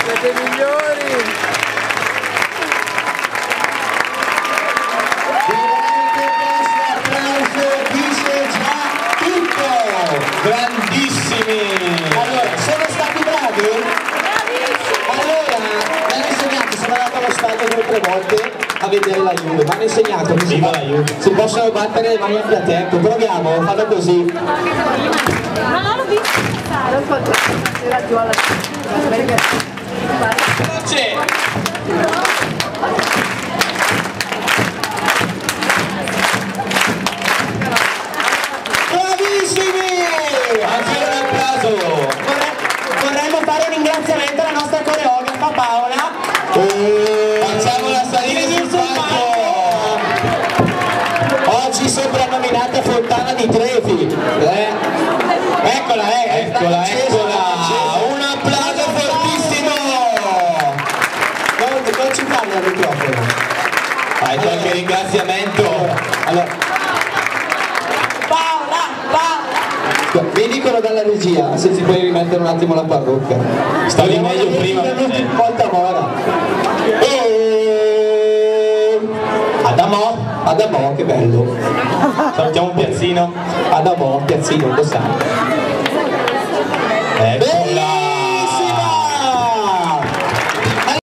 Siete migliori! Questo applauso dice già tutto! Grandissimi! Allora, sono stati bravi? Allora, mi hanno insegnato, sono andato allo stadio 2 o 3 volte a vedere la Juve, mi hanno insegnato che si possono battere le mani anche a tempo. Proviamo, fanno così. No, non l'ho visto. Era giù alla C'è! Bravissimi! Anche un applauso! Vorremmo fare un ringraziamento alla nostra coreografa Paola. Facciamola salire sul palco! Oggi soprannominata Fontana di Trevi. Eccola, eccola! Un applauso fortissimo! Non ci parli al microfono. Vai, qualche ringraziamento. Allora. Paola! Mi dicono dalla regia se si puoi rimettere un attimo la parrucca. Stavi meglio prima. Volta ora. Adamo, che bello. Salutiamo un piazzino. Adamo, piazzino, lo sai. Eccola.